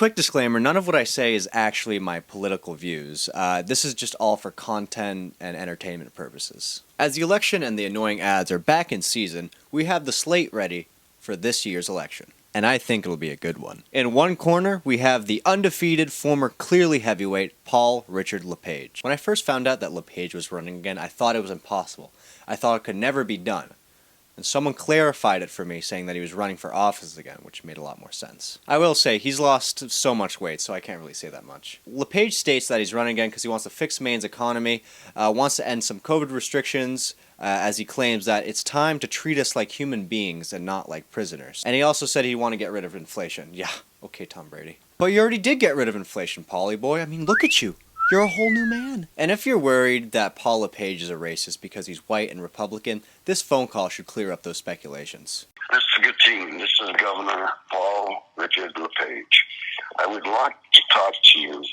quick disclaimer, none of what I say is actually my political views. This is just all for content and entertainment purposes. As the election and the annoying ads are back in season, we have the slate ready for this year's election. And I think it'll be a good one. In one corner, we have the undefeated former clearly heavyweight Paul Richard LePage. When I first found out that LePage was running again, I thought it was impossible. I thought it could never be done. And someone clarified it for me, saying that he was running for office again, which made a lot more sense. I will say, he's lost so much weight, so I can't really say that much. LePage states that he's running again because he wants to fix Maine's economy, wants to end some COVID restrictions, as he claims that it's time to treat us like human beings and not like prisoners. And he also said he'd want to get rid of inflation. Yeah, okay, Tom Brady. But you already did get rid of inflation, Paulie boy. I mean, look at you. You're a whole new man. And if you're worried that Paul LePage is a racist because he's white and Republican, this phone call should clear up those speculations. This is a good team. This is Governor Paul Richard LePage. I would like to talk to you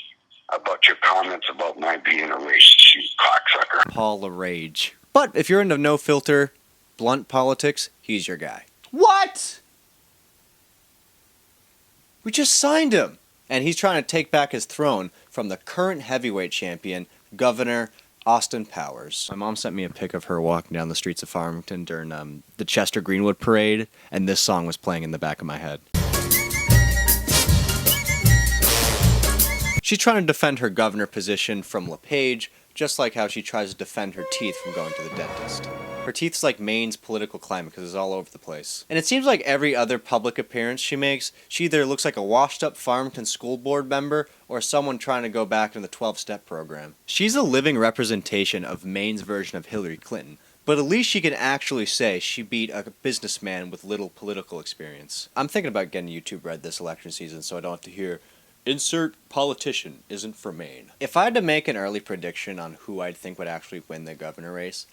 about your comments about my being a racist, you cocksucker. Paul LeRage. But if you're into no-filter, blunt politics, he's your guy. What? We just signed him! And he's trying to take back his throne from the current heavyweight champion, Governor Austin Powers. My mom sent me a pic of her walking down the streets of Farmington during the Chester Greenwood Parade, and this song was playing in the back of my head. She's trying to defend her governor position from LePage, just like how she tries to defend her teeth from going to the dentist. Her teeth's like Maine's political climate because it's all over the place. And it seems like every other public appearance she makes, she either looks like a washed-up Farmington school board member or someone trying to go back in the 12-step program. She's a living representation of Maine's version of Hillary Clinton, but at least she can actually say she beat a businessman with little political experience. I'm thinking about getting YouTube Red this election season so I don't have to hear, "Insert politician isn't for Maine." If I had to make an early prediction on who I'd think would actually win the governor race,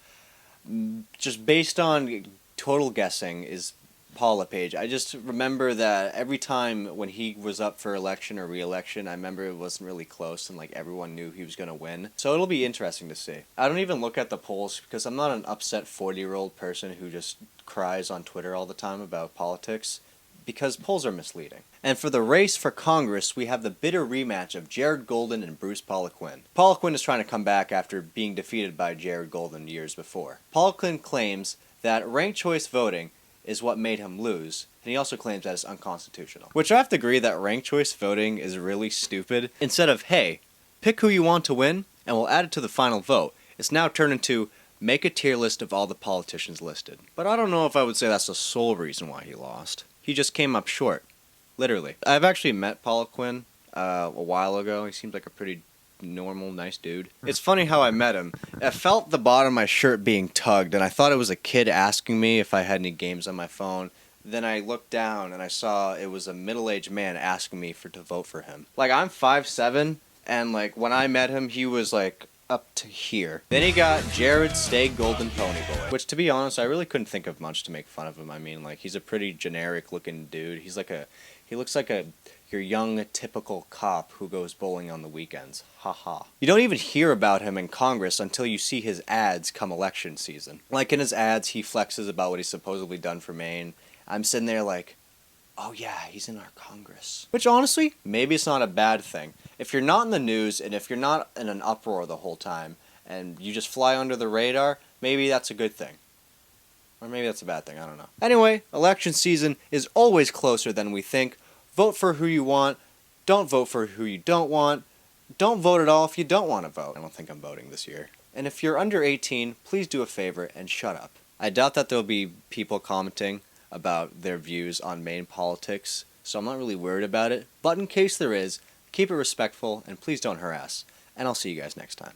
just based on total guessing, is Paul LePage. I just remember that every time when he was up for election or re-election, I remember it wasn't really close and like everyone knew he was going to win. So it'll be interesting to see. I don't even look at the polls because I'm not an upset 40-year-old person who just cries on Twitter all the time about politics, because polls are misleading. And for the race for Congress, we have the bitter rematch of Jared Golden and Bruce Poliquin. Poliquin is trying to come back after being defeated by Jared Golden years before. Poliquin claims that ranked choice voting is what made him lose, and he also claims that it's unconstitutional. Which I have to agree that ranked choice voting is really stupid. Instead of, hey, pick who you want to win, and we'll add it to the final vote, it's now turned into, make a tier list of all the politicians listed. But I don't know if I would say that's the sole reason why he lost. He just came up short. Literally. I've actually met Poliquin a while ago. He seems like a pretty normal, nice dude. It's funny how I met him. I felt the bottom of my shirt being tugged, and I thought it was a kid asking me if I had any games on my phone. Then I looked down, and I saw it was a middle-aged man asking me to vote for him. Like, I'm 5'7", and, like, when I met him, he was, like, up to here. Then he got Jared Stay Golden Pony Boy, which, to be honest, I really couldn't think of much to make fun of him. I mean, like, he's a pretty generic-looking dude. He looks like your young, typical cop who goes bowling on the weekends. Ha ha. You don't even hear about him in Congress until you see his ads come election season. Like, in his ads, he flexes about what he's supposedly done for Maine. I'm sitting there like, oh yeah, he's in our Congress. Which, honestly, maybe it's not a bad thing. If you're not in the news, and if you're not in an uproar the whole time, and you just fly under the radar, maybe that's a good thing. Or maybe that's a bad thing, I don't know. Anyway, election season is always closer than we think. Vote for who you want. Don't vote for who you don't want. Don't vote at all if you don't want to vote. I don't think I'm voting this year. And if you're under 18, please do a favor and shut up. I doubt that there'll be people commenting about their views on Maine politics, so I'm not really worried about it. But in case there is, keep it respectful and please don't harass. And I'll see you guys next time.